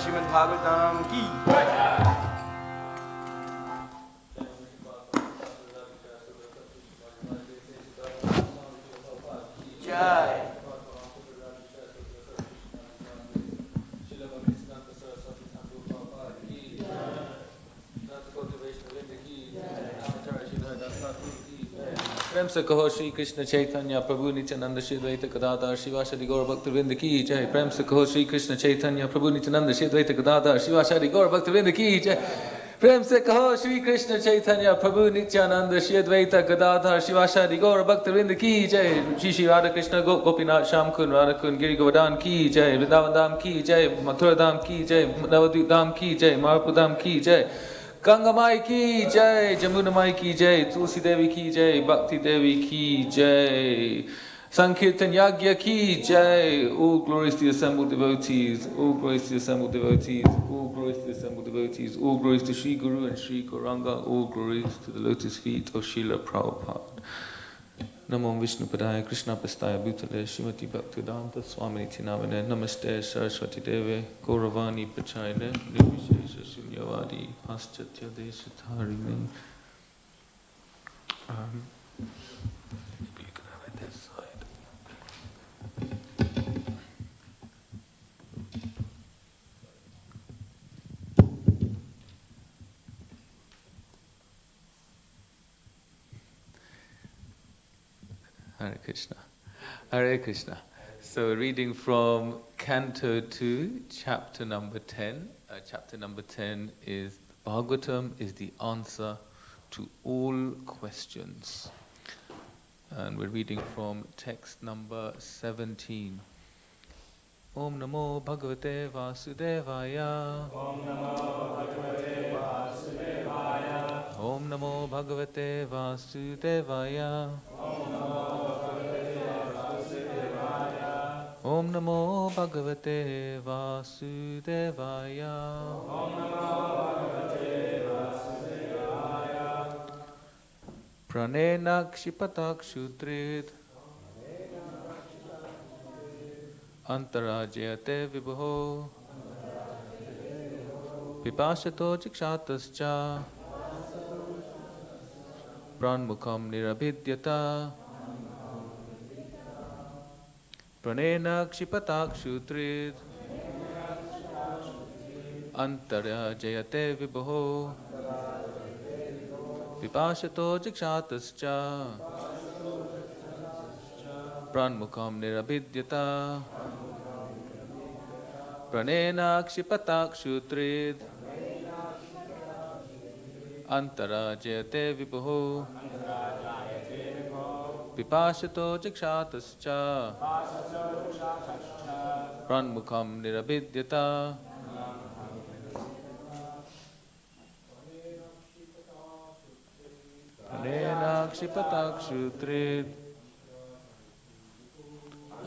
Srimad Bhagavatam ki Jai. प्रेम से कहो श्री कृष्ण चैतन्य प्रभु नित्यानंद श्री द्वैत गदाधर शिवासादि गौर भक्तवृंद की जय। प्रेम से कहो श्री कृष्ण चैतन्य प्रभु नित्यानंद श्री द्वैत गदाधर शिवासादि गौर भक्तवृंद की जय। प्रेम से कहो श्री कृष्ण चैतन्य प्रभु नित्यानंद श्री द्वैत गदाधर शिवासादि गौर भक्तवृंद की जय। श्री श्री राधा कृष्ण गोपीनाथ श्याम कुंड राधा कुंड गिरि गोवर्धन की जय। वृंदावन धाम की जय। मथुरा धाम की जय। नवद्वीप धाम की जय। मायापुर धाम की जय। गंगा माई की जय। जमुना माई की जय। तुलसी देवी की जय। भक्ति देवी की जय। Sankirtan Yagya ki jai. All glories to the assembled devotees. All glories to the assembled devotees. All glories to the assembled devotees. All glories to Sri Guru and Sri Gauranga. All glories to the lotus feet of Srila Prabhupada. Namo Vishnu Padaya Krishna Pastaya Bhutale Srimati Bhaktivedanta Swami Tinamane Namaste Saraswati Deve Gauravani Pachayane Nirvishesha Sunyavadi Paschatya Deshatharine. You can have it this side. Hare Krishna. Hare Krishna. So we're reading from Canto 2, chapter number 10. Chapter number 10 is Bhagavatam is the answer to all questions. And we're reading from text number 17. Om Namo Bhagavate Vasudevaya. Om Namo Bhagavate Vasudevaya. Om Namo Bhagavate Vasudevaya. Om Namo Bhagavate Vasudevaya. Om Namo Bhagavate Vasudevaya. Pranena Kshipatak Shutrit Antarajayate Vibho Pipashato Chikshatascha Pranmukham Nirabhidyata Pranena Kshipatak Shutrit Antarajayate Vibho Pipashato Chikshatascha Pranmukham Nirabhidyata Pranena Kshipatak Shutrit Antarajayate Vibho Pipashato Chikshatascha Pranmukham Nirabhidyata Pranena Kshipatak Shutrit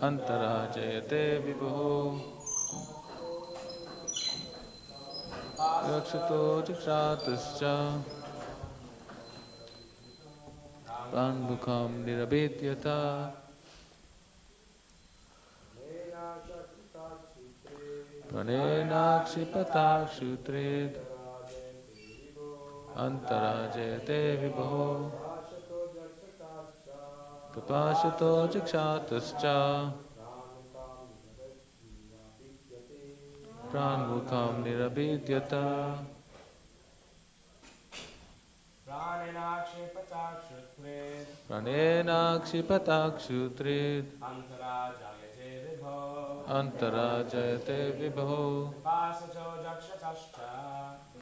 Antarajayate Vibho Yakshato Chikshatascha Pranmukham Nirabhidyata Pranena Kshipatak Shutrit Antarajayate Vibho Pipashato Chikshatascha Pranmukham Nirabhidyata Pranena Kshipatak Shutrit Antarajayate Vibho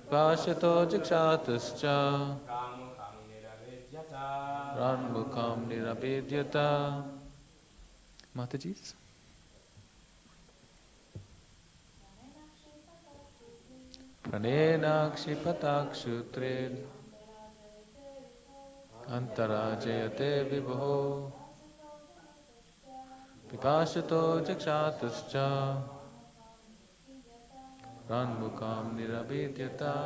Pipashato Chikshatascha Pranmukham Nirabhidyata. Mataji's. Pranena Kshipatak Shutrit Antarajayate Vibho Pipashato Chikshatascha Pranmukham Nirabhidyata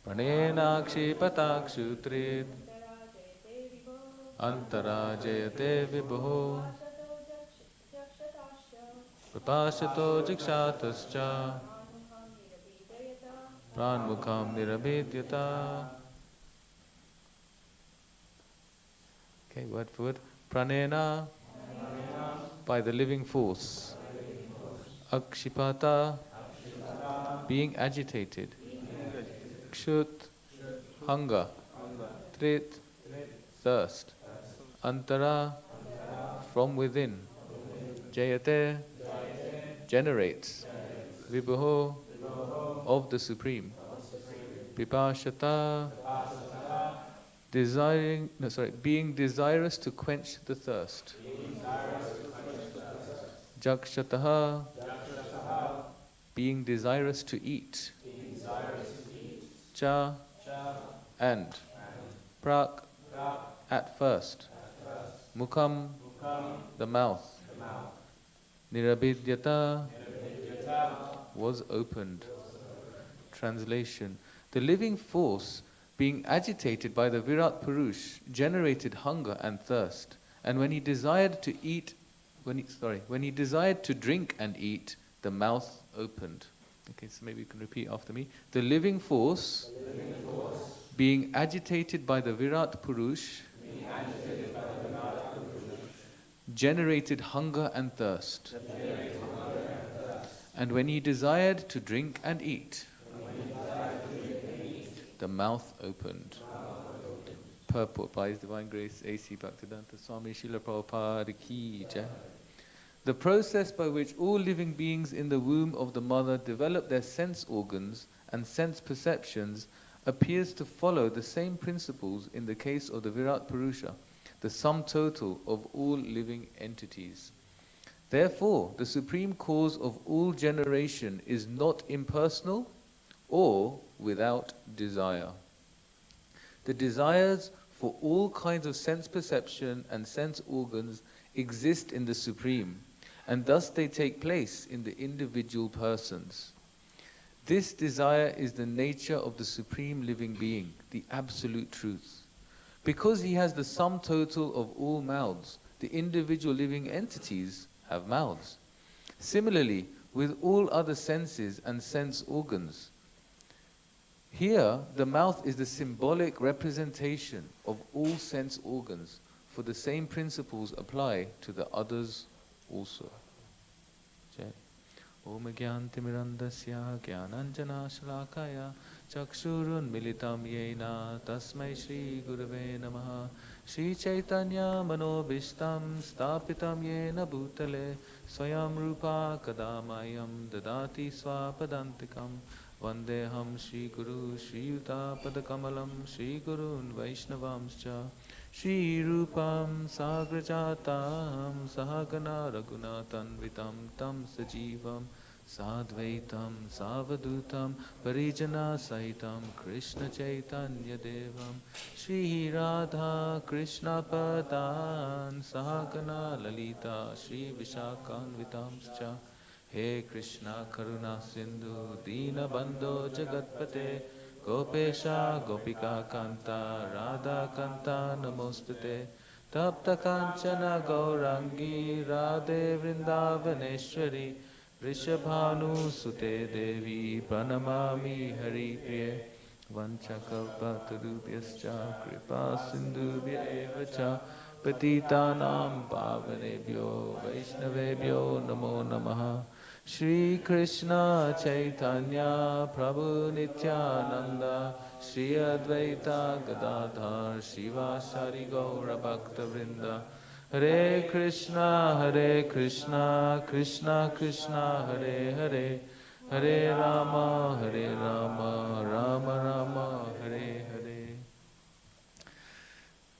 Pranena Kshipatak Shutrit Antarajayate Vibho Pipashato Chikshatascha Pranmukham Nirabhidyata. Okay, word for word. Pranena, by the living force. Akshipata, being agitated. Kshut, hunger. Trit, thirst. Antara, from within. Jayate, generates. Vibho, of the Supreme. Pipashata, being desirous to quench the thirst. Jakshataha, being desirous to eat. Cha, and. Prak, at first. Mukham, the mouth. Nirabhidyata, was opened. Translation. The living force, being agitated by the Virat Purusha, generated hunger and thirst. And when he desired to drink and eat, the mouth opened. Okay, so maybe you can repeat after me. The living force, being agitated by the Virat Purusha, generated hunger and thirst. And when he desired to drink and eat, the mouth opened. Purport by His Divine Grace A.C. Bhaktivedanta Swami Srila Prabhupada Ki Jai. The process by which all living beings in the womb of the mother develop their sense organs and sense perceptions appears to follow the same principles in the case of the Virat Purusha. the sum total of all living entities. Therefore, the supreme cause of all generation is not impersonal or without desire. The desires for all kinds of sense perception and sense organs exist in the Supreme, and thus they take place in the individual persons. This desire is the nature of the Supreme Living Being, the Absolute Truth. Because he has the sum total of all mouths, the individual living entities have mouths. Similarly, with all other senses and sense organs, here, the mouth is the symbolic representation of all sense organs, for the same principles apply to the others also. Jai. Om Gyantimirandasya Gyananjana Shalakaya Chakshurun Militam Yena Tasmai Shri Gurave Namaha Shri Chaitanya Manobishtam Stapitam Yena Bhutale Swayam Rupa Kadamayam Dadati Swapadantikam Vandeham Shri Guru Shri Yuta Padakamalam Shri Gurun Vaishnavamscha Shri Rupam Sagrajatam Sahagana Raghunatanvitam Tam Sajivam Sadvaitam Savadutam Parijana Sahitam Krishna Chaitanya Devam Shri Radha Krishna Padan Sahagana Lalita Shri Vishakanvitamscha He Krishna Karuna Sindhu Dina Bandho Jagatpate Gopesha Gopika Kanta Radha Kanta Namostate Tapta Kanchana Gaurangi Radhe Vrindavaneshwari Vrishabhanu Sute Devi Pranamami Hari Priye Vanchakalpatarubhyascha Kripa Sindhubhya Evacha Patitanam Pavanebhyo Vaishnavebhyo Namo Namaha Shri Krishna Chaitanya Prabhu Nityananda Shri Advaita Gadadhar Shivasari Gaura Bhakta Vrinda Hare Krishna Krishna Krishna Hare Hare Hare Rama Rama Rama Hare Hare.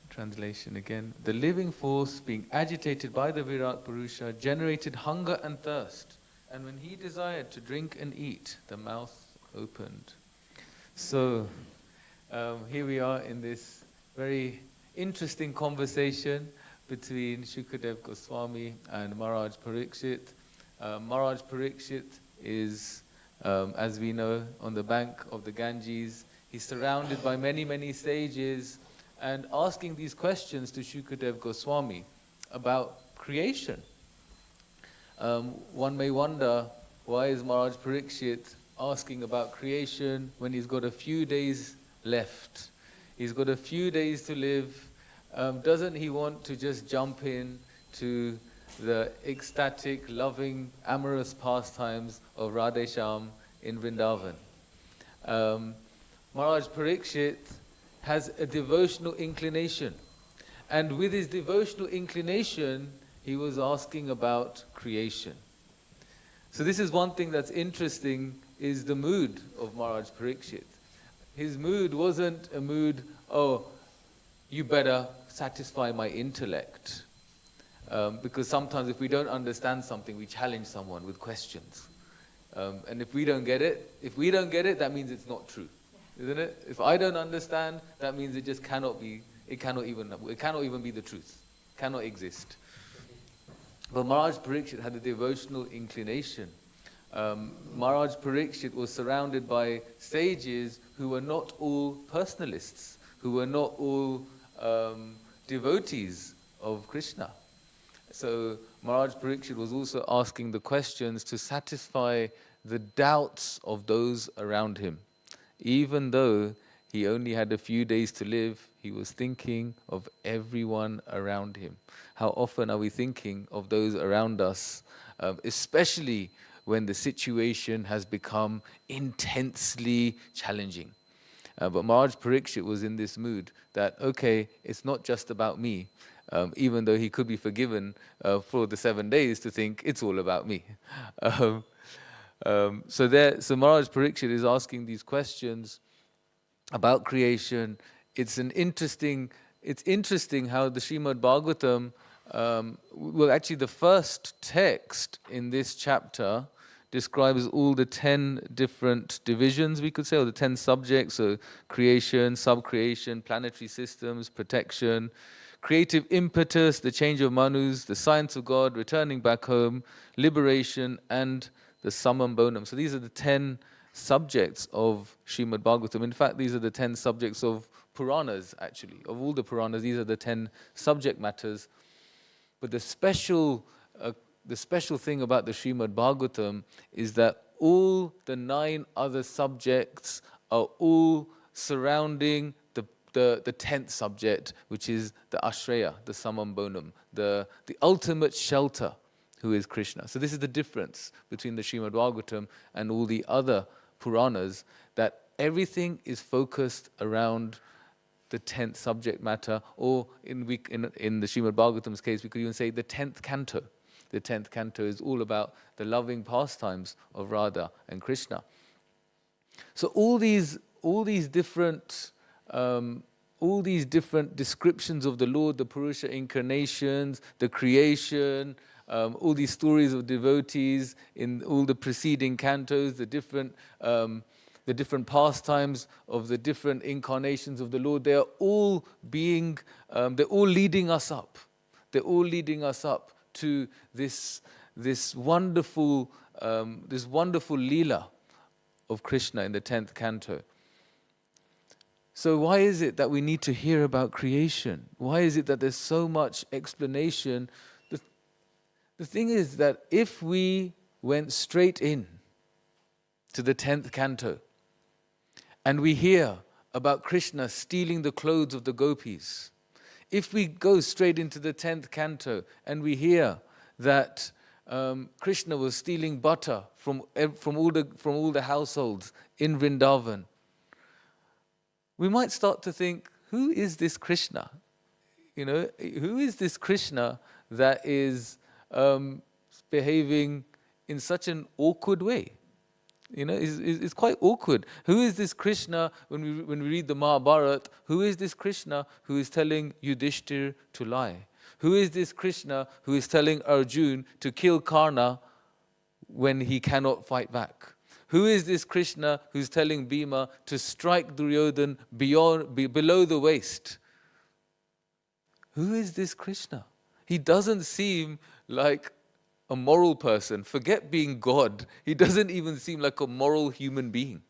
Translation again. The living force, being agitated by the Virat Purusha, generated hunger and thirst. And when he desired to drink and eat, the mouth opened. So, here we are in this very interesting conversation between Shukadev Goswami and Maharaja Parikshit. Maharaja Parikshit is, as we know, on the bank of the Ganges. He's surrounded by many, many sages and asking these questions to Shukadev Goswami about creation. One may wonder, why is Maharaj Parikshit asking about creation when he's got a few days left? He's got a few days to live. Doesn't he want to just jump in to the ecstatic, loving, amorous pastimes of Radhesham in Vrindavan? Maharaj Parikshit has a devotional inclination. And with his devotional inclination, he was asking about creation. So this is one thing that's interesting, is the mood of Maharaj Parikshit. His mood wasn't a mood, oh, you better satisfy my intellect. Because sometimes if we don't understand something, we challenge someone with questions. And if we don't get it, that means it's not true. Isn't it? If I don't understand, that means it just cannot be, it cannot even be the truth. Cannot exist. But Maharaj Parikshit had a devotional inclination. Maharaj Parikshit was surrounded by sages who were not all personalists, who were not all devotees of Krishna. So Maharaj Parikshit was also asking the questions to satisfy the doubts of those around him. Even though he only had a few days to live, he was thinking of everyone around him. How often are we thinking of those around us, especially when the situation has become intensely challenging? But Maharaj Parikshit was in this mood that, okay, it's not just about me, even though he could be forgiven for the 7 days to think it's all about me. So Maharaj Parikshit is asking these questions about creation. It's an interesting it's interesting how the Srimad Bhagavatam, well, actually the first text in this chapter describes all the 10 different divisions, we could say, or the 10 subjects, so creation, sub-creation, planetary systems, protection, creative impetus, the change of manus, the science of God, returning back home, liberation, and the summum bonum. So these are the 10 subjects of Srimad Bhagavatam. In fact, these are the 10 subjects of Puranas, actually. Of all the Puranas, these are the 10 subject matters. But the special thing about the Srimad Bhagavatam is that all the 9 other subjects are all surrounding the 10th subject, which is the Ashraya, the Summum Bonum, the ultimate shelter, who is Krishna. So this is the difference between the Srimad Bhagavatam and all the other Puranas, that everything is focused around the 10th subject matter, or in the Srimad Bhagavatam's case, we could even say the 10th canto. The 10th canto is all about the loving pastimes of Radha and Krishna. So all these different descriptions of the Lord, the Purusha incarnations, the creation, all these stories of devotees in all the preceding cantos, the different pastimes of the different incarnations of the Lord, they're all leading us up. They're all leading us up to this wonderful Leela of Krishna in the 10th canto. So why is it that we need to hear about creation? Why is it that there's so much explanation? The thing is that if we went straight in to the 10th canto and we hear about Krishna stealing the clothes of the gopis, if we go straight into the 10th canto and we hear that Krishna was stealing butter from all the households in Vrindavan, we might start to think, who is this Krishna? Who is this Krishna that is behaving in such an awkward way? It's quite awkward. Who is this Krishna, when we read the Mahabharata, who is this Krishna who is telling Yudhishthir to lie? Who is this Krishna who is telling Arjun to kill Karna when he cannot fight back? Who is this Krishna who's telling Bhima to strike Duryodhan below the waist? Who is this Krishna? He doesn't seem like a moral person. Forget being God. He doesn't even seem like a moral human being.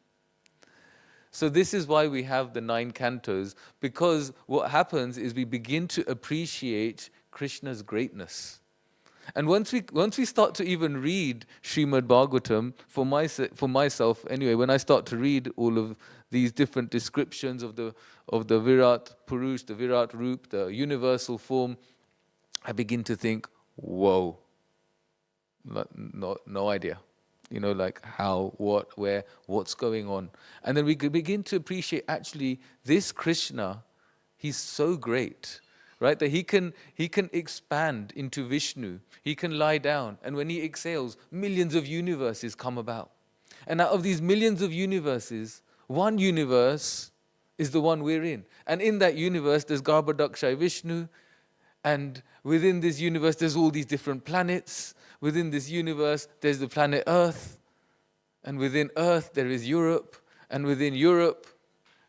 So this is why we have the 9 cantos, because what happens is we begin to appreciate Krishna's greatness. And once we start to even read Srimad Bhagavatam, for myself anyway, when I start to read all of these different descriptions of the Virat Purusha, the Virat Roop, the universal form, I begin to think, whoa, no idea. Like how, what, where, what's going on. And then we could begin to appreciate, actually, this Krishna, he's so great, right? That he can expand into Vishnu. He can lie down. And when he exhales, millions of universes come about. And out of these millions of universes, one universe is the one we're in. And in that universe, there's Garbhodakshay Vishnu. And within this universe, there's all these different planets. Within this universe, there's the planet Earth. And within Earth, there is Europe. And within Europe,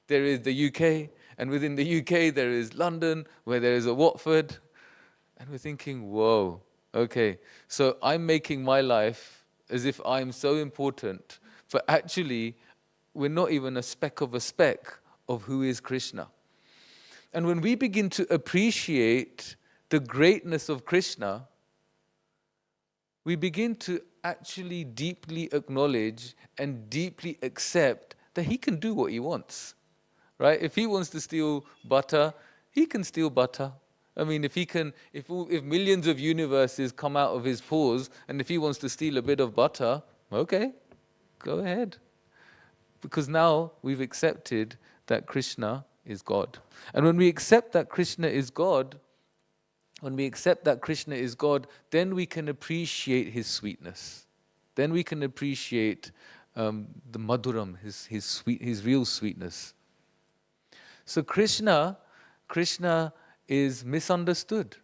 there is the UK. And within the UK, there is London, where there is a Watford. And we're thinking, whoa, okay. So I'm making my life as if I'm so important. But actually, we're not even a speck of who is Krishna. And when we begin to appreciate the greatness of Krishna, we begin to actually deeply acknowledge and deeply accept that he can do what he wants, right? If he wants to steal butter, he can steal butter. I mean, if millions of universes come out of his pores, and if he wants to steal a bit of butter, okay, go ahead. Because now we've accepted that Krishna is God. And when we accept that Krishna is God, then we can appreciate his sweetness. Then we can appreciate the madhuram, his real sweetness. So Krishna Krishna is misunderstood.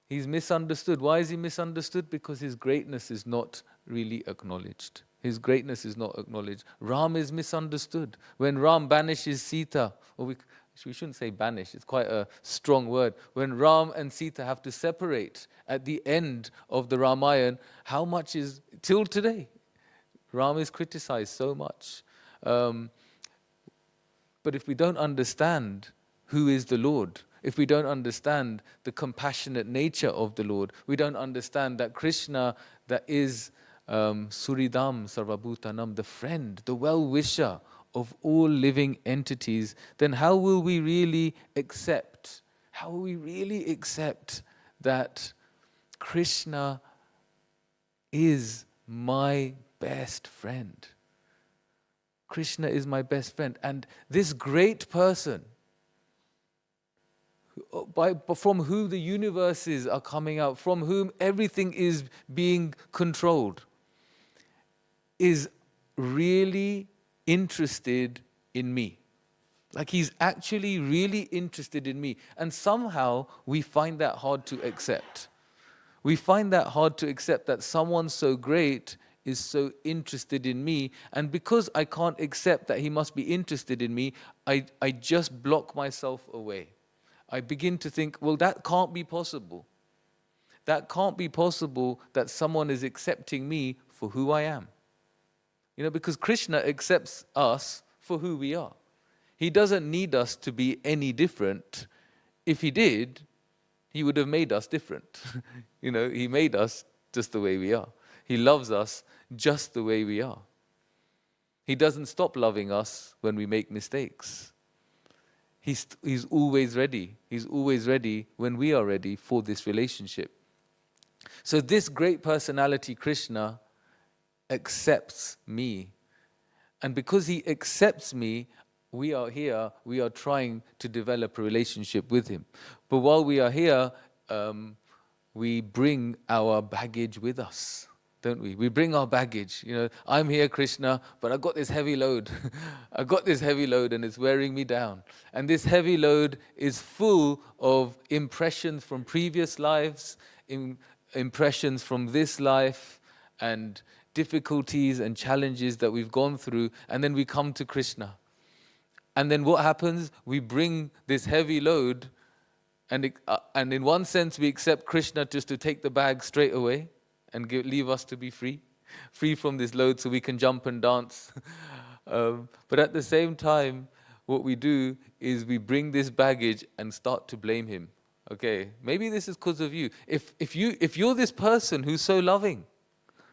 He's misunderstood. Why is he misunderstood? Because his greatness is not really acknowledged. His greatness is not acknowledged. Ram is misunderstood. When Ram banishes Sita, or we shouldn't say banish, it's quite a strong word. When Ram and Sita have to separate at the end of the Ramayana, how much is, till today, Ram is criticized so much. But if we don't understand who is the Lord, if we don't understand the compassionate nature of the Lord, we don't understand that Krishna, that is Suridam Sarvabhutanam, the friend, the well-wisher of all living entities, then how will we really accept? How will we really accept that Krishna is my best friend? Krishna is my best friend. And this great person, from whom the universes are coming out, from whom everything is being controlled, is really interested in me. Like he's actually really interested in me. And somehow we find that hard to accept. We find that hard to accept that someone so great is so interested in me. And because I can't accept that he must be interested in me, I just block myself away. I begin to think, well, that can't be possible. That can't be possible that someone is accepting me for who I am. Because Krishna accepts us for who we are. He doesn't need us to be any different. If he did, he would have made us different. He made us just the way we are. He loves us just the way we are. He doesn't stop loving us when we make mistakes. He's always ready. He's always ready when we are ready for this relationship. So this great personality, Krishna, accepts me. And because he accepts me, we are here, we are trying to develop a relationship with him. But while we are here, we bring our baggage with us, don't we? We bring our baggage. I'm here, Krishna, but I've got this heavy load. I've got this heavy load and it's wearing me down. And this heavy load is full of impressions from previous lives, impressions from this life, and difficulties and challenges that we've gone through. And then we come to Krishna. And then what happens? We bring this heavy load, and in one sense we accept Krishna just to take the bag straight away and leave us to be free from this load so we can jump and dance. But at the same time, what we do is we bring this baggage and start to blame him. Okay, maybe this is because of you. If you're this person who's so loving,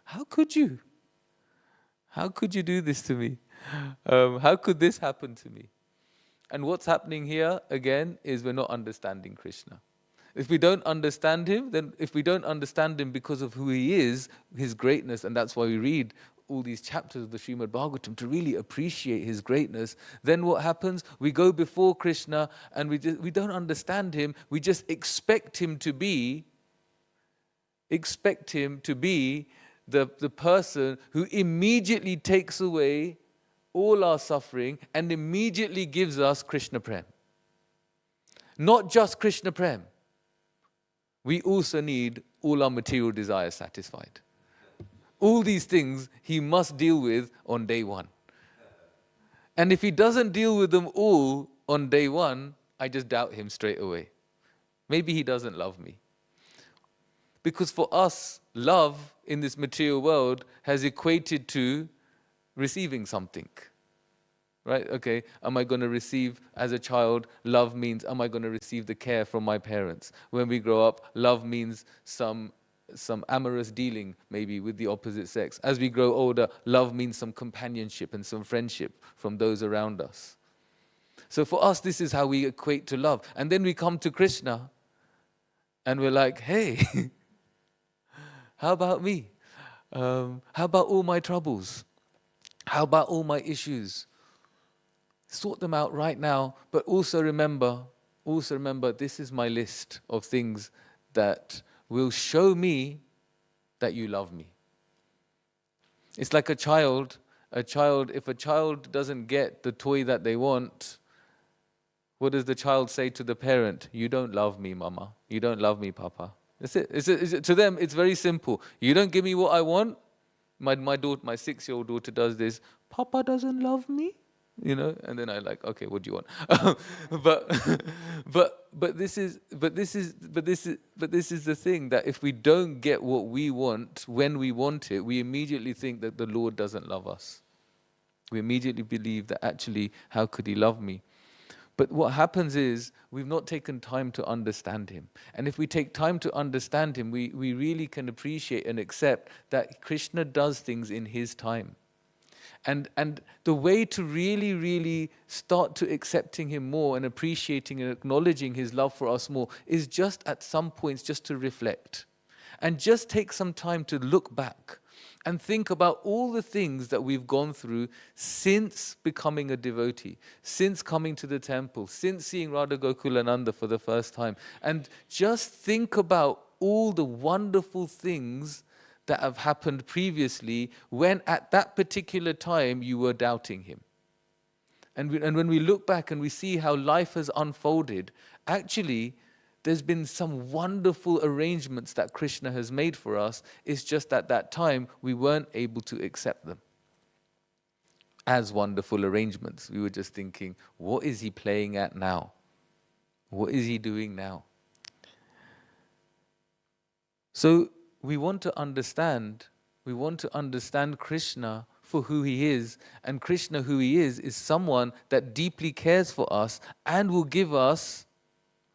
how could you? How could you do this to me? How could this happen to me? And what's happening here, again, is we're not understanding Krishna. If we don't understand him, then if we don't understand him because of who he is, his greatness, and that's why we read all these chapters of the Srimad Bhagavatam to really appreciate his greatness, then what happens? We go before Krishna and we don't understand him. We just expect him to be the person who immediately takes away all our suffering and immediately gives us Krishna Prem. Not just Krishna Prem. We also need all our material desires satisfied. All these things he must deal with on day one. And if he doesn't deal with them all on day one, I just doubt him straight away. Maybe he doesn't love me. Because for us, love in this material world has equated to receiving something. Right? Okay, am I going to receive, as a child, love means, am I going to receive the care from my parents? When we grow up, love means some amorous dealing, maybe, with the opposite sex. As we grow older, love means some companionship and some friendship from those around us. So for us, this is how we equate to love. And then we come to Krishna, and we're like, hey, how about me? How about all my troubles? How about all my issues? Sort them out right now, but also remember, this is my list of things that will show me that you love me. It's like a child, if a child doesn't get the toy that they want, What does the child say to the parent? You don't love me, mama. You don't love me, papa. That's it. To them, it's very simple. You don't give me what I want. My daughter, my 6-year-old daughter does this. Papa doesn't love me, and then I like, okay, what do you want? but this is the thing, that if we don't get what we want when we want it, we immediately think that the Lord doesn't love us. We immediately believe that actually, how could he love me? But what happens is we've not taken time to understand him. And if we take time to understand him, we really can appreciate and accept that Krishna does things in his time. And the way to really, really start to accepting him more and appreciating and acknowledging his love for us more is just at some points just to reflect. And just take some time to look back and think about all the things that we've gone through since becoming a devotee, since coming to the temple, since seeing Radha Gokulananda for the first time. And just think about all the wonderful things that have happened previously when at that particular time you were doubting him. And when we look back and we see how life has unfolded, actually, there's been some wonderful arrangements that Krishna has made for us. It's just at that time we weren't able to accept them as wonderful arrangements. We were just thinking, what is he playing at now? What is he doing now? So we want to understand Krishna for who he is. And Krishna, who he is someone that deeply cares for us and will give us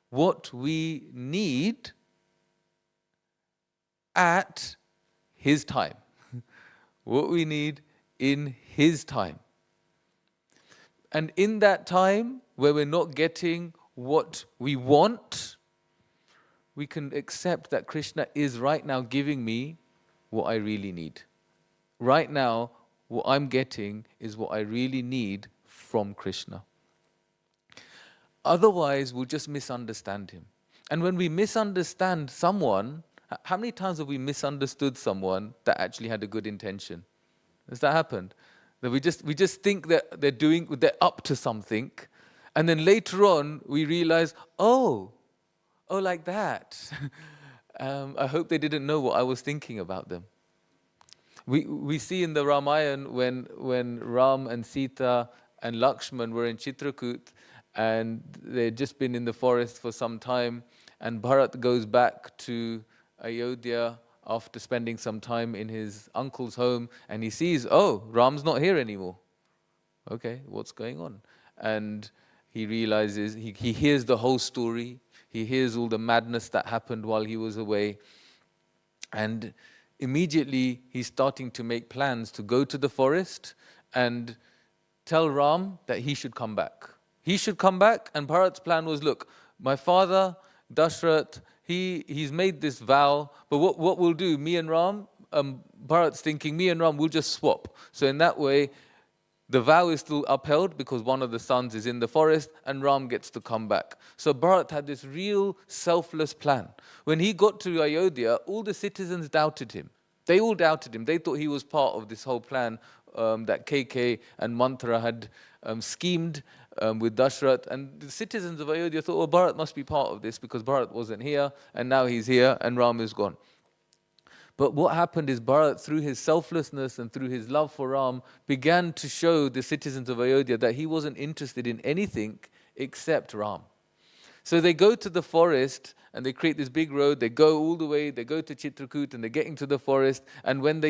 what we need at his time. What we need in his time. And in that time where we're not getting what we want, we can accept that Krishna is right now giving me what I really need. Right now, what I'm getting is what I really need from Krishna. Otherwise, we'll just misunderstand him. And when we misunderstand someone, how many times have we misunderstood someone that actually had a good intention? Has that happened? That we just think that they're up to something, and then later on we realize, oh, like that. I hope they didn't know what I was thinking about them. We see in the Ramayana when Ram and Sita and Lakshman were in Chitrakoot, and they'd just been in the forest for some time, and Bharat goes back to Ayodhya after spending some time in his uncle's home, and he sees, oh, Ram's not here anymore. Okay, what's going on? And he realizes, he hears the whole story, he hears all the madness that happened while he was away, and immediately he's starting to make plans to go to the forest and tell Ram that he should come back. He should come back, and Bharat's plan was, look, my father, Dashrath, he's made this vow, but what we'll do, me and Ram, Bharat's thinking, me and Ram, we'll just swap. So in that way, the vow is still upheld because one of the sons is in the forest and Ram gets to come back. So Bharat had this real selfless plan. When he got to Ayodhya, all the citizens doubted him. They all doubted him. They thought he was part of this whole plan that KK and Mantra had schemed with Dashrath. And the citizens of Ayodhya thought, oh, Bharat must be part of this because Bharat wasn't here and now he's here and Ram is gone. But what happened is Bharat, through his selflessness and through his love for Ram, began to show the citizens of Ayodhya that he wasn't interested in anything except Ram. So they go to the forest and they create this big road. They go all the way, they go to Chitrakoot and they're getting to the forest. And when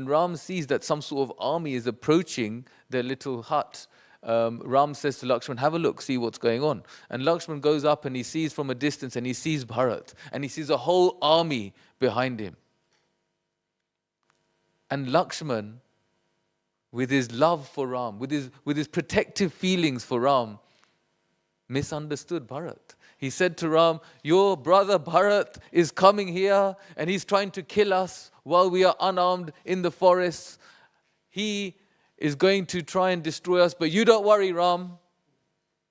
Ram sees that some sort of army is approaching their little hut, Ram says to Lakshman, have a look, see what's going on. And Lakshman goes up and he sees from a distance and he sees Bharat. And he sees a whole army behind him. And Lakshman, with his love for Ram, with his protective feelings for Ram, misunderstood Bharat. He said to Ram, your brother Bharat is coming here and he's trying to kill us while we are unarmed in the forests. He is going to try and destroy us, but you don't worry, Ram.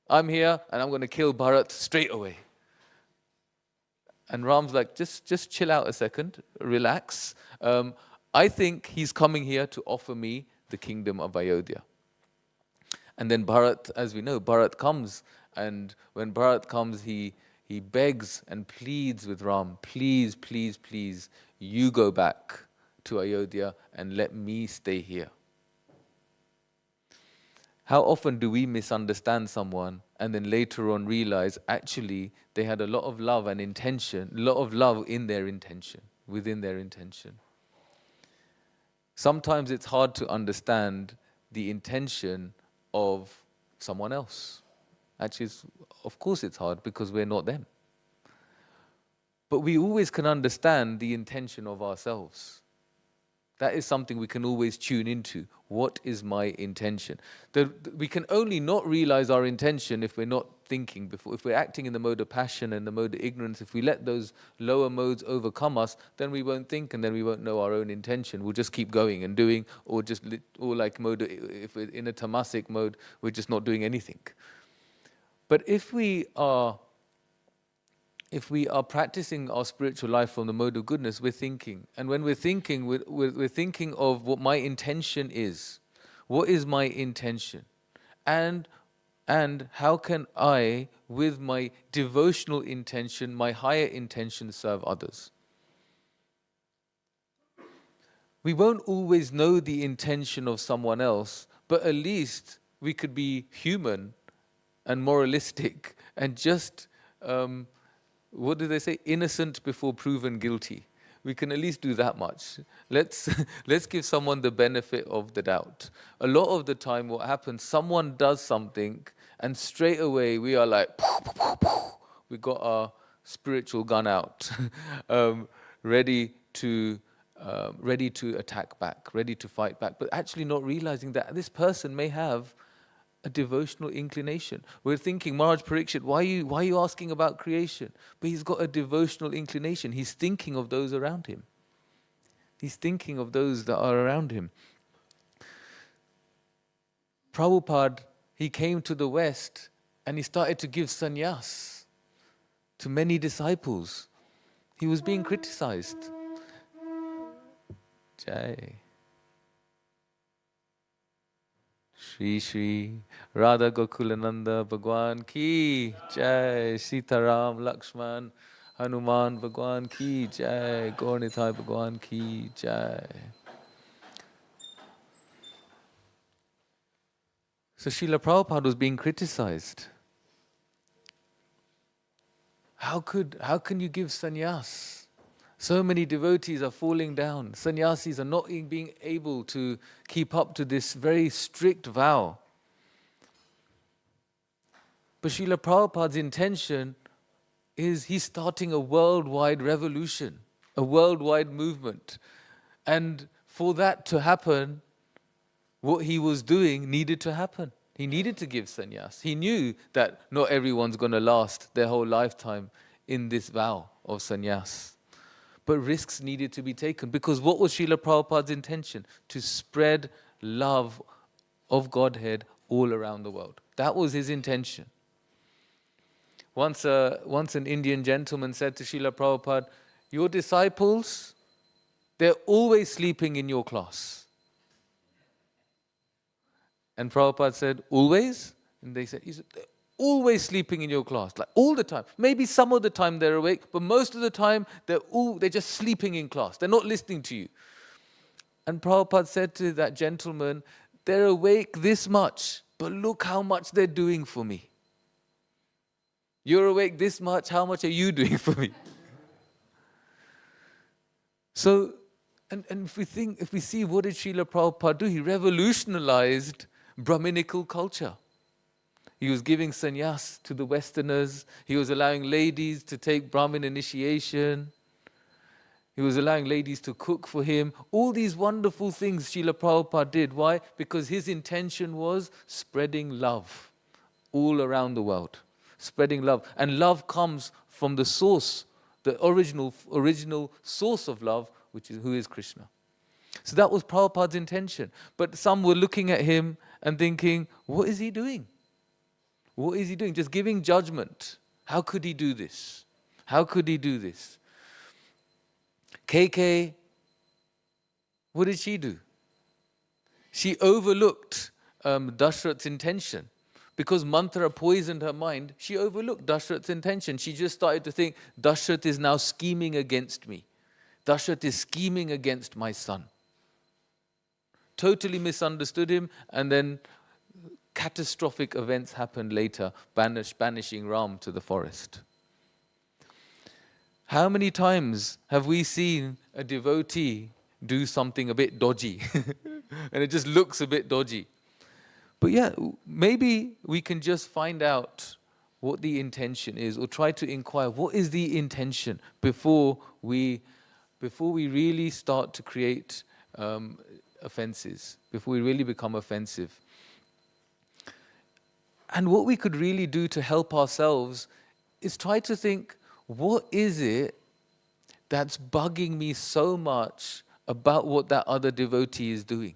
I'm here and I'm going to kill Bharat straight away. And Ram's like, just chill out a second, relax. I think he's coming here to offer me the kingdom of Ayodhya. And then Bharat, as we know, Bharat comes And when Bharat comes, he begs and pleads with Ram, please, please, please, you go back to Ayodhya and let me stay here. How often do we misunderstand someone and then later on realize actually they had a lot of love and intention, a lot of love in their intention, within their intention. Sometimes it's hard to understand the intention of someone else. Actually, of course it's hard because we're not them. But we always can understand the intention of ourselves. That is something we can always tune into. What is my intention? We can only not realize our intention if we're not thinking before. If we're acting in the mode of passion and the mode of ignorance, if we let those lower modes overcome us, then we won't think and then we won't know our own intention. We'll just keep going and doing, or like mode. If we're in a tamasic mode, we're just not doing anything. But if we are practicing our spiritual life from the mode of goodness, we're thinking. And when we're thinking, we're thinking of what my intention is. What is my intention? And how can I, with my devotional intention, my higher intention, serve others? We won't always know the intention of someone else, but at least we could be human and moralistic and just... what do they say? Innocent before proven guilty. We can at least do that much. Let's give someone the benefit of the doubt. A lot of the time what happens, someone does something and straight away we are like, we got our spiritual gun out, ready to attack back, ready to fight back, but actually not realizing that this person may have a devotional inclination. We're thinking, Maharaja Parikshit, why are you asking about creation? But he's got a devotional inclination. He's thinking of those around him. He's thinking of those that are around him. Prabhupada, he came to the West and he started to give sannyas to many disciples. He was being criticized. Jai. Shri Shri Radha Gokulananda Bhagwan Ki Jai, Sitaram Lakshman Hanuman Bhagwan Ki Jai, Gaurnitai Bhagwan Ki Jai. So Srila Prabhupada was being criticized. How can you give sannyas? So many devotees are falling down. Sannyasis are not being able to keep up to this very strict vow. But Srila Prabhupada's intention is he's starting a worldwide revolution, a worldwide movement. And for that to happen, what he was doing needed to happen. He needed to give sannyas. He knew that not everyone's going to last their whole lifetime in this vow of sannyas. But risks needed to be taken. Because what was Srila Prabhupada's intention? To spread love of Godhead all around the world. That was his intention. Once an Indian gentleman said to Srila Prabhupada, your disciples, they're always sleeping in your class. And Prabhupada said, always? And he said, they're always sleeping in your class, like all the time. Maybe some of the time they're awake, but most of the time they're just sleeping in class. They're not listening to you. And Prabhupada said to that gentleman, they're awake this much, but look how much they're doing for me. You're awake this much, how much are you doing for me? So, and if we see what did Srila Prabhupada do, he revolutionized Brahminical culture. He was giving sannyas to the Westerners. He was allowing ladies to take Brahmin initiation. He was allowing ladies to cook for him. All these wonderful things Srila Prabhupada did. Why? Because his intention was spreading love all around the world. Spreading love. And love comes from the source, the original source of love, who is Krishna. So that was Prabhupada's intention. But some were looking at him and thinking, what is he doing? What is he doing? Just giving judgment. How could he do this? How could he do this? KK, what did she do? She overlooked Dashrath's intention. because Manthara poisoned her mind, she overlooked Dashrath's intention. She just started to think, Dashrath is now scheming against me. Dashrath is scheming against my son. Totally misunderstood him, and then catastrophic events happened later, banishing Ram to the forest. How many times have we seen a devotee do something a bit dodgy and it just looks a bit dodgy? But yeah, maybe we can just find out what the intention is, or try to inquire what is the intention before we really start to create offenses, before we really become offensive. And what we could really do to help ourselves is try to think, what is it that's bugging me so much about what that other devotee is doing?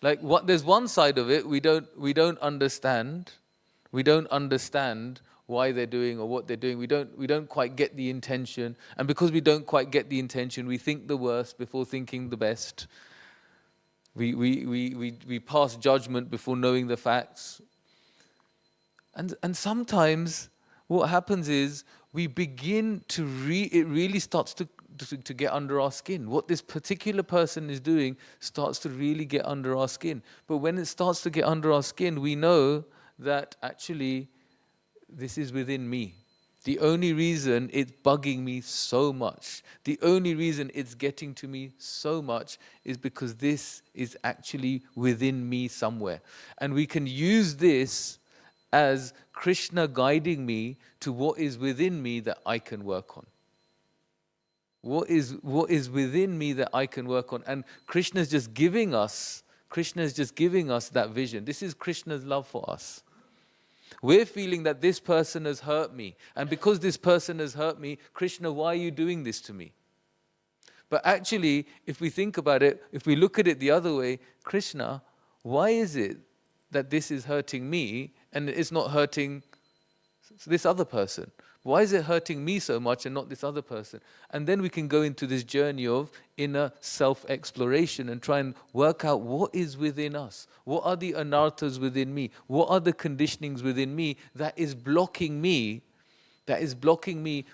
Like, there's one side of it we don't understand. We don't understand why they're doing or what they're doing. We don't quite get the intention, and because we don't quite get the intention, we think the worst before thinking the best. We pass judgment before knowing the facts. And sometimes what happens is we begin to it really starts to get under our skin. What this particular person is doing starts to really get under our skin. But when it starts to get under our skin, we know that actually this is within me. The only reason it's bugging me so much, the only reason it's getting to me so much is because this is actually within me somewhere. And we can use this as Krishna guiding me to what is within me that I can work on. What is within me that I can work on? And Krishna is just giving us that vision. This is Krishna's love for us. We're feeling that this person has hurt me. And because this person has hurt me, Krishna, why are you doing this to me? But actually, if we think about it, if we look at it the other way, Krishna, why is it that this is hurting me and it's not hurting this other person? Why is it hurting me so much and not this other person? And then we can go into this journey of inner self-exploration and try and work out what is within us. What are the anarthas within me? What are the conditionings within me that is blocking me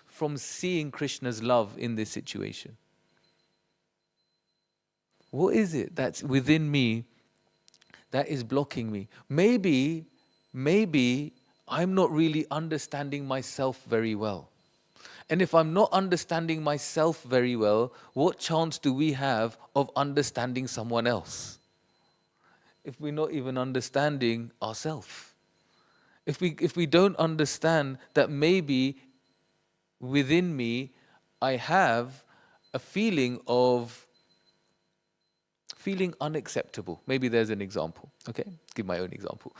from seeing Krishna's love in this situation? What is it that's within me that is blocking me? Maybe I'm not really understanding myself very well. And if I'm not understanding myself very well, what chance do we have of understanding someone else? If we're not even understanding ourselves. If we don't understand that maybe within me I have a feeling unacceptable. Maybe there's an example. Okay, give my own example.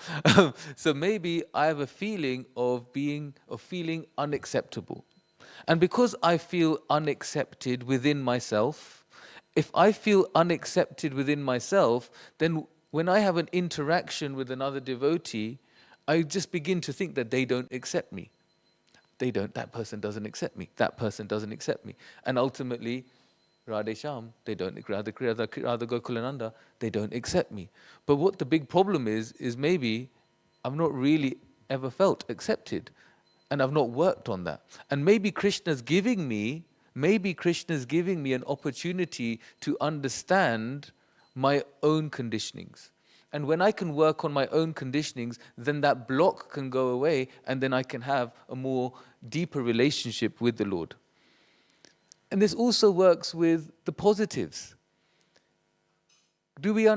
So maybe I have a feeling of feeling unacceptable. And because I feel unaccepted within myself, if I feel unaccepted within myself, then when I have an interaction with another devotee, I just begin to think that they don't accept me. That person doesn't accept me. That person doesn't accept me. And ultimately, Radhe Shyam, they don't, Radha Gokulananda, they don't accept me. But what the big problem is maybe I've not really ever felt accepted, and I've not worked on that. And maybe Krishna's giving me an opportunity to understand my own conditionings. And when I can work on my own conditionings, then that block can go away, and then I can have a more deeper relationship with the Lord. And this also works with the positives. Do we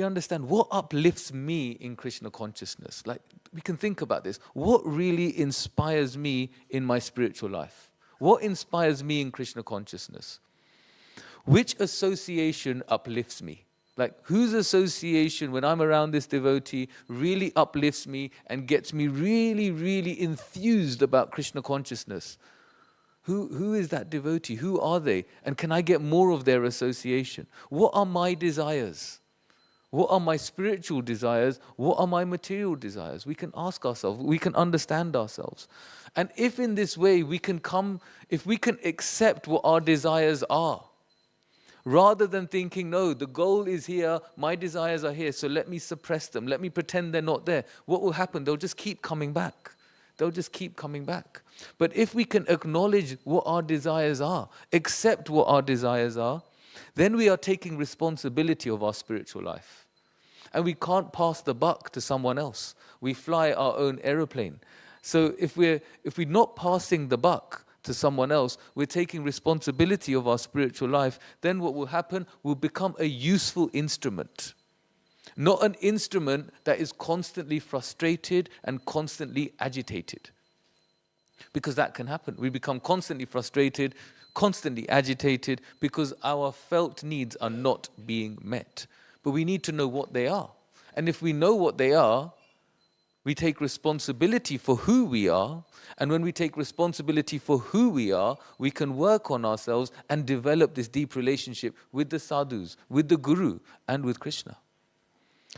understand what uplifts me in Krishna consciousness? Like, we can think about this. What really inspires me in my spiritual life? What inspires me in Krishna consciousness? Which association uplifts me? Like, whose association, when I'm around this devotee, really uplifts me and gets me really, really enthused about Krishna consciousness? Who is that devotee? Who are they? And can I get more of their association? What are my desires? What are my spiritual desires? What are my material desires? We can ask ourselves, we can understand ourselves. And if in this way if we can accept what our desires are, Rather than thinking, no, the goal is here, my desires are here, so let me suppress them, let me pretend they're not there. What will happen? They'll just keep coming back. They'll just keep coming back. But if we can acknowledge what our desires are, accept what our desires are, then we are taking responsibility of our spiritual life. And we can't pass the buck to someone else. We fly our own aeroplane. So if we're not passing the buck to someone else, we're taking responsibility of our spiritual life, then what will happen? We'll become a useful instrument. Not an instrument that is constantly frustrated and constantly agitated. Because that can happen. We become constantly frustrated, constantly agitated, because our felt needs are not being met. But we need to know what they are. And if we know what they are, we take responsibility for who we are. And when we take responsibility for who we are, we can work on ourselves and develop this deep relationship with the sadhus, with the Guru, and with Krishna.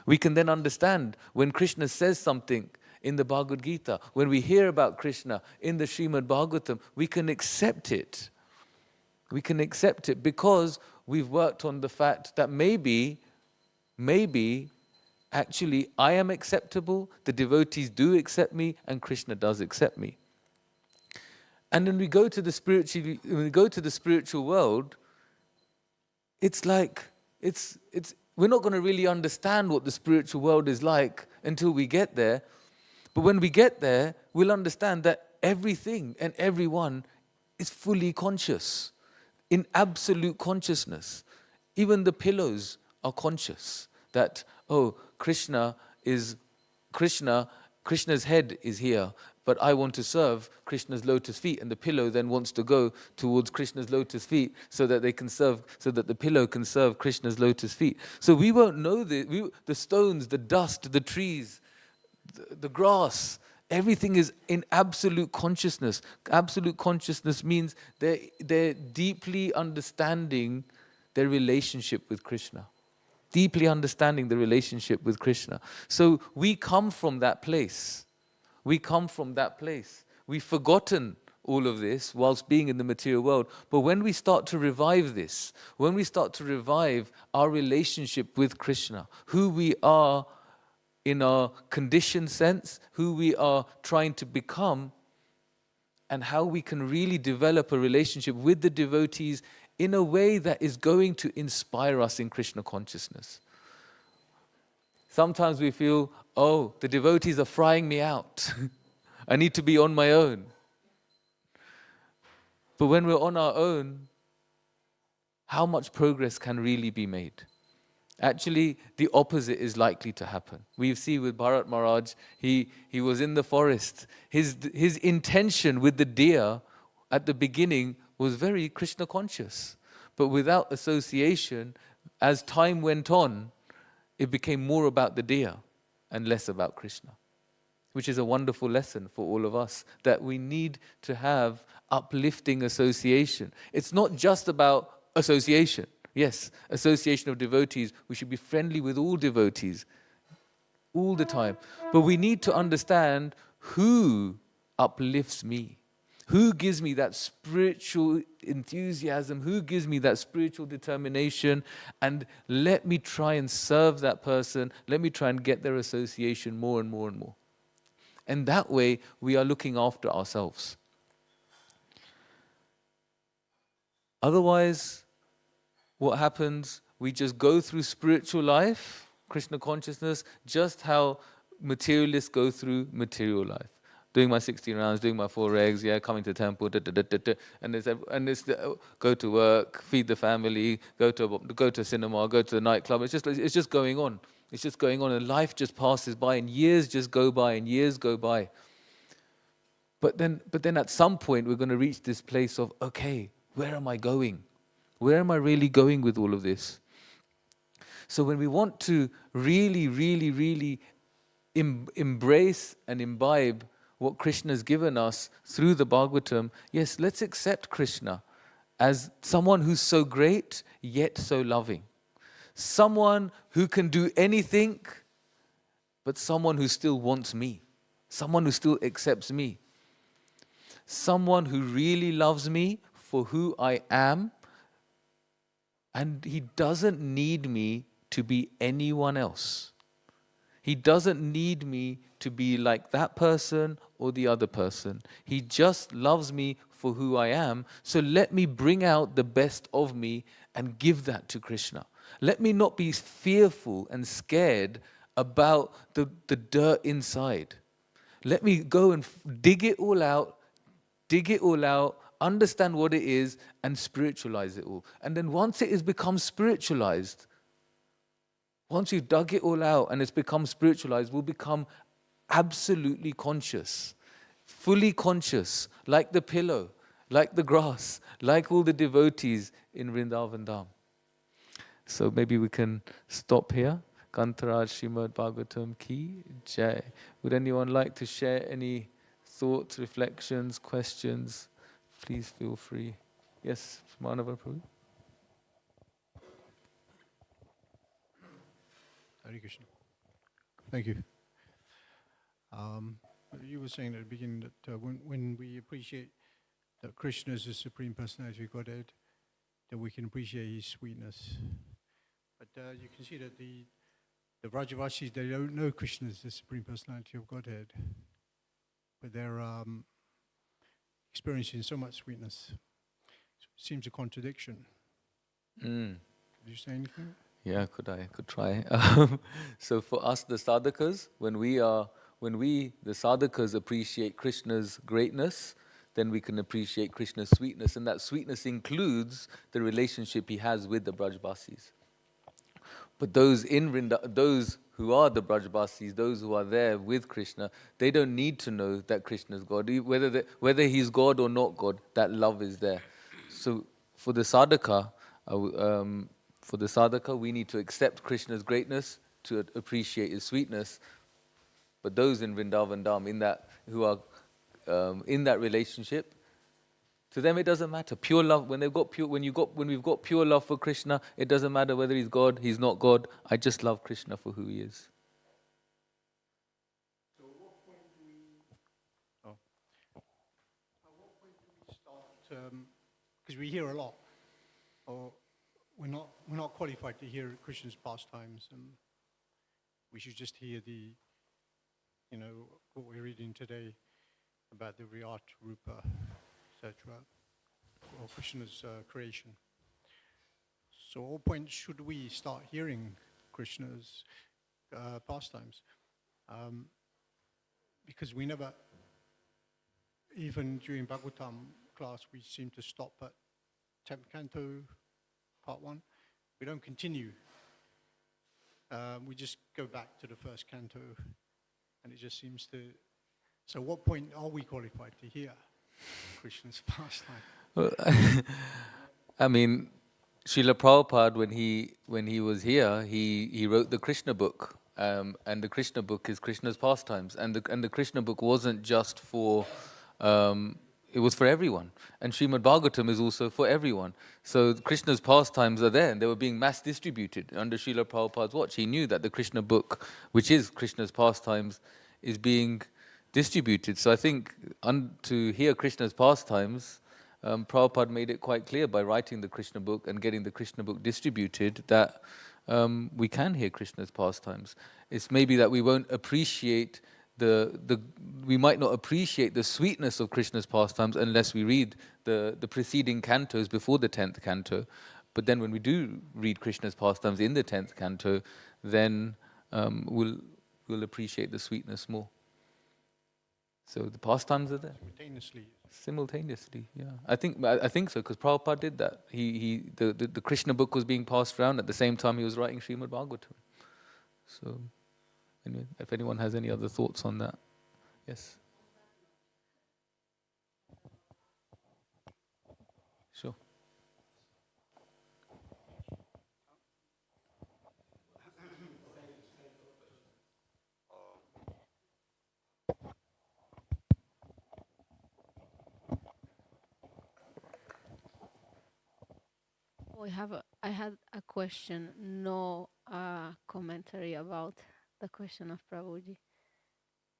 We can then understand when Krishna says something in the Bhagavad Gita, when we hear about Krishna in the Srimad Bhagavatam, we can accept it. We can accept it because we've worked on the fact that maybe, actually I am acceptable, the devotees do accept me, and Krishna does accept me. And when we go to the spiritual world, it's like, we're not going to really understand what the spiritual world is like until we get there. But when we get there, we'll understand that everything and everyone is fully conscious, in absolute consciousness. Even the pillows are conscious that, oh, Krishna's head is here, but I want to serve Krishna's lotus feet, and the pillow then wants to go towards Krishna's lotus feet so that the pillow can serve Krishna's lotus feet. So we won't know the stones, the dust, the trees, the grass, everything is in absolute consciousness. Absolute consciousness means they're deeply understanding their relationship with Krishna. Deeply understanding the relationship with Krishna. So we come from that place. We come from that place. We've forgotten all of this whilst being in the material world. But when we start to revive this, when we start to revive our relationship with Krishna, who we are in our conditioned sense, who we are trying to become, and how we can really develop a relationship with the devotees in a way that is going to inspire us in Krishna consciousness. Sometimes we feel, oh, the devotees are frying me out. I need to be on my own. But when we're on our own, how much progress can really be made? Actually, the opposite is likely to happen. We see with Bharat Maharaj, he was in the forest. His intention with the deer at the beginning was very Krishna conscious. But without association, as time went on, it became more about the deer and less about Krishna. Which is a wonderful lesson for all of us, that we need to have uplifting association. It's not just about association. Yes, association of devotees. We should be friendly with all devotees all the time. But we need to understand who uplifts me. Who gives me that spiritual enthusiasm? Who gives me that spiritual determination? And let me try and serve that person. Let me try and get their association more and more and more. And that way, we are looking after ourselves. Otherwise, what happens? We just go through spiritual life, Krishna consciousness, just how materialists go through material life. Doing my 16 rounds, doing my 4 regs, coming to the temple, and go to work, feed the family, go to cinema, go to the nightclub. It's just going on. It's just going on, and life just passes by, and years just go by, and years go by. But then at some point we're going to reach this place of, okay, where am I going? Where am I really going with all of this? So when we want to really, really, really embrace and imbibe what Krishna has given us through the Bhagavatam, yes, let's accept Krishna as someone who's so great, yet so loving. Someone who can do anything, but someone who still wants me. Someone who still accepts me. Someone who really loves me for who I am, And he doesn't need me to be anyone else. He doesn't need me to be like that person or the other person. He just loves me for who I am. So let me bring out the best of me and give that to Krishna. Let me not be fearful and scared about the dirt inside. Let me go and dig it all out, understand what it is, and spiritualize it all. And then once it has become spiritualized, once you've dug it all out and it's become spiritualized, we'll become absolutely conscious, fully conscious, like the pillow, like the grass, like all the devotees in Vrindavan Dham. So maybe we can stop here. Kantaraj Srimad Bhagavatam Ki Jai. Would anyone like to share any thoughts, reflections, questions? Please feel free. Yes, Manava Prabhu. Hare Krishna. Thank you. You were saying at the beginning that when we appreciate that Krishna is the Supreme Personality of Godhead, then we can appreciate His sweetness. But you can see that the Vrajavasis, they don't know Krishna is the Supreme Personality of Godhead, but they're experiencing so much sweetness. So it seems a contradiction. Did you say anything? Yeah, I could try. So for us, the sadhakas, when we, the sadhakas, appreciate Krishna's greatness, then we can appreciate Krishna's sweetness, and that sweetness includes the relationship he has with the Brajbasis. But those those who are the Brajbasis, those who are there with Krishna, they don't need to know that Krishna is God. Whether he's God or not God, that love is there. So for the sadhaka, we need to accept Krishna's greatness to appreciate his sweetness. But those in Vrindavan Dham, who are in that relationship, to them it doesn't matter. Pure love. When we've got pure love for Krishna, it doesn't matter whether he's God, he's not God. I just love Krishna for who he is. So at what point do we start? Because we hear a lot, or we're not qualified to hear Krishna's pastimes, and we should just hear what we're reading today about the Virat Rupa, etc., or Krishna's creation. So at what point should we start hearing Krishna's pastimes? Because we never, even during Bhagavatam class, we seem to stop at 10th Canto, part 1. We don't continue. We just go back to the first canto, and it just seems to... So what point are we qualified to hear Krishna's pastime? Well, I mean, Srila Prabhupada, when he was here, he wrote the Krishna book, and the Krishna book is Krishna's pastimes, and the Krishna book wasn't just for, it was for everyone, and Srimad Bhagavatam is also for everyone. So Krishna's pastimes are there, and they were being mass distributed under Srila Prabhupada's watch. He knew that the Krishna book, which is Krishna's pastimes, is being distributed. So I think to hear Krishna's pastimes, Prabhupada made it quite clear by writing the Krishna book and getting the Krishna book distributed that we can hear Krishna's pastimes. It's maybe that we won't appreciate we might not appreciate the sweetness of Krishna's pastimes unless we read the preceding cantos before the 10th canto. But then when we do read Krishna's pastimes in the 10th canto, then we'll appreciate the sweetness more. So the pastimes are there. Simultaneously, yeah. I think so, because Prabhupada did that. The Krishna book was being passed around at the same time he was writing Srimad Bhagavatam. So, anyway, if anyone has any other thoughts on that, yes. Sure. I had a question, no commentary about the question of Prabhuji.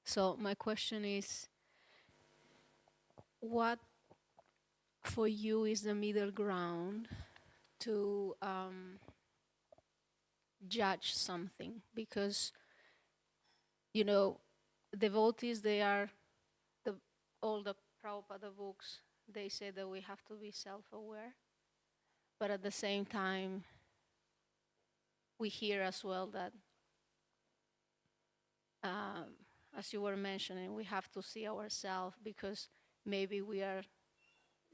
So my question is, what for you is the middle ground to judge something, because devotees, they are all the Prabhupada books, they say that we have to be self-aware, but at the same time we hear as well that as you were mentioning, we have to see ourselves, because maybe we are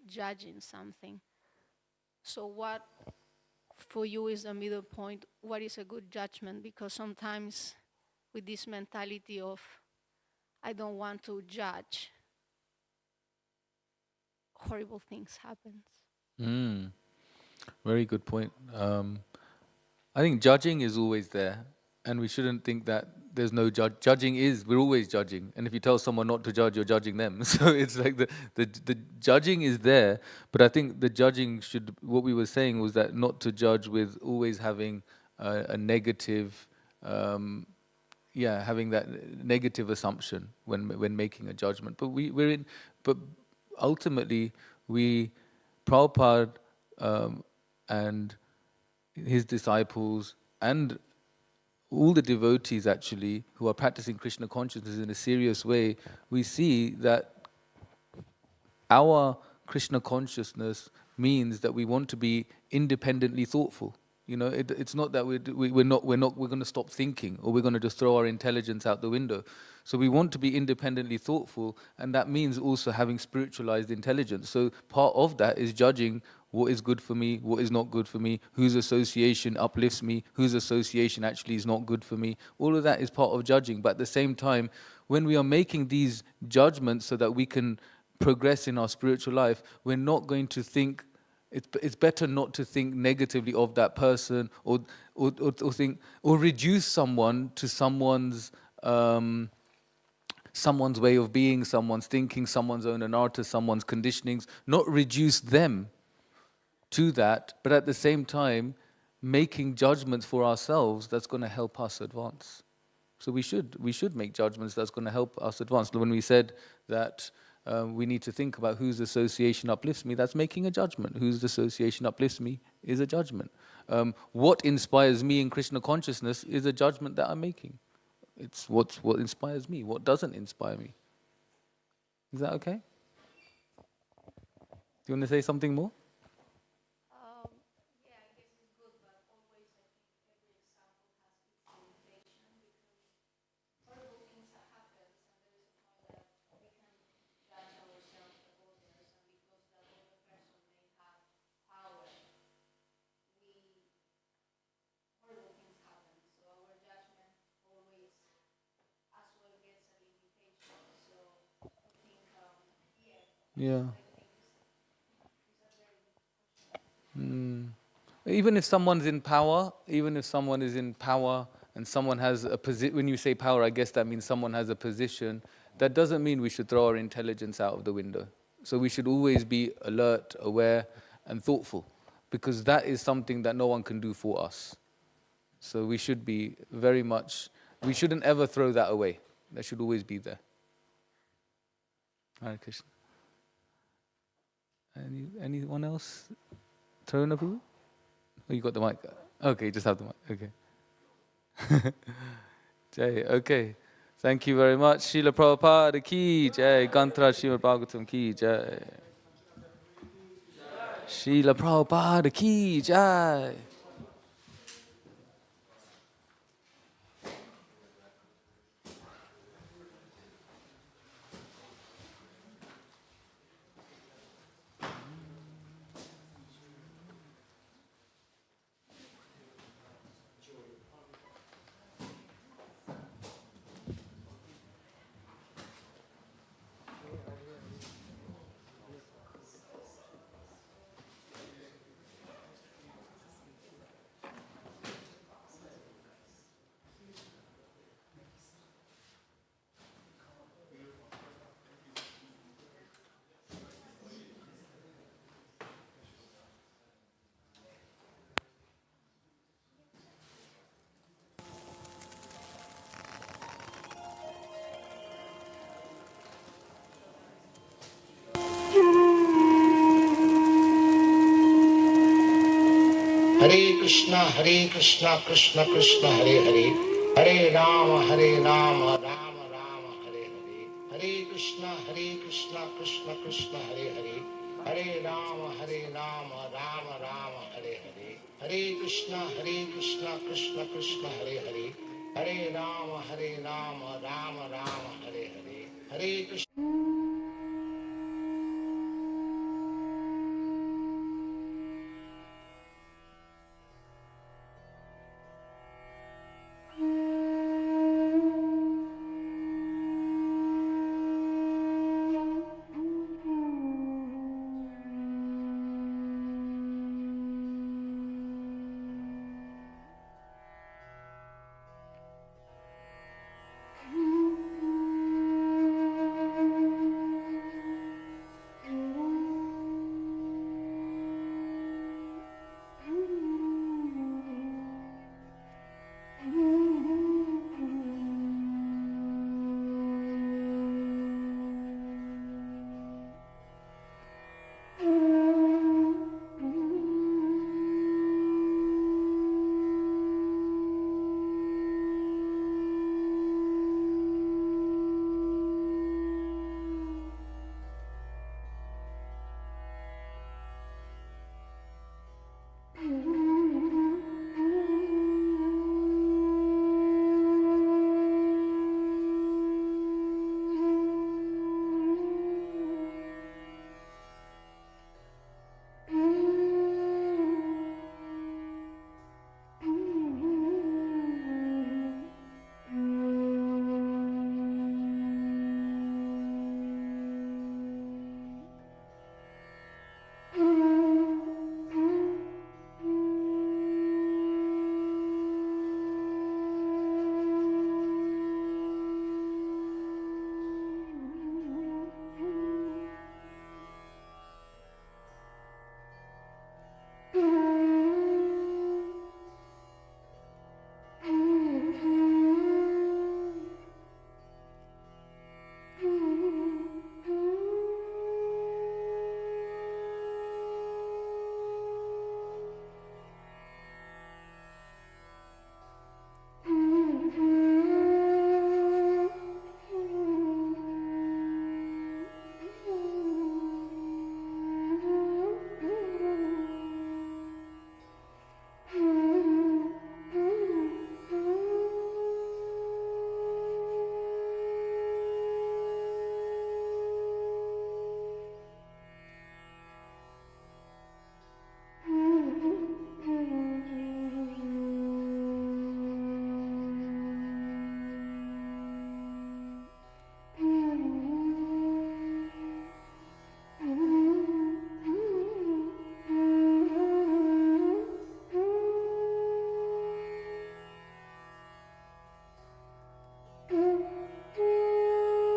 judging something. So what for you is the middle point? What is a good judgment? Because sometimes with this mentality of I don't want to judge, horrible things happen. Very good point. I think judging is always there, and we shouldn't think that there's no judging. We're always judging, and if you tell someone not to judge, you're judging them. So it's like the judging is there, but I think the judging should, what we were saying was that not to judge with always having a negative, having that negative assumption when making a judgment. But ultimately Prabhupada and his disciples and all the devotees actually who are practicing Krishna consciousness in a serious way, we see that our Krishna consciousness means that we want to be independently thoughtful. It's not that we're going to stop thinking, or we're going to just throw our intelligence out the window. So we want to be independently thoughtful, and that means also having spiritualized intelligence. So part of that is judging what is good for me, what is not good for me, whose association uplifts me, whose association actually is not good for me. All of that is part of judging. But at the same time, when we are making these judgments so that we can progress in our spiritual life, we're not going to think. It's better not to think negatively of that person, or think, or reduce someone to someone's way of being, someone's thinking, someone's own anartha, someone's conditionings. Not reduce them to that, but at the same time making judgments for ourselves that's going to help us advance. So we should make judgments that's going to help us advance. When we said that we need to think about whose association uplifts me, that's making a judgment. Whose association uplifts me is a judgment. What inspires me in Krishna consciousness is a judgment that I'm making. It's what inspires me. What doesn't inspire me? Is that okay? Do you want to say something more? Yeah. Even if someone's in power, and someone has a position, when you say power, I guess that means someone has a position, that doesn't mean we should throw our intelligence out of the window. So we should always be alert, aware, and thoughtful, because that is something that no one can do for us. So we should be we shouldn't ever throw that away. That should always be there. Hare Krishna. Anyone else? Taruna Prabhu? Oh, you got the mic. Okay, you just have the mic. Okay. Jai, okay. Thank you very much. Srila Prabhupada ki jai. Gantra Srimad Bhagavatam ki jai. Srila Prabhupada ki jai. Hare Krishna, Krishna Krishna, Hare Hare, Hare Rama, Rama Rama, Hare Hare, Hare Krishna, Krishna Krishna, Hare Hare, Hare Rama, Rama Rama, Hare Hare, Hare Krishna, Krishna Krishna, Hare Hare, Hare Rama, Rama Rama, Hare Hare, Hare Krishna.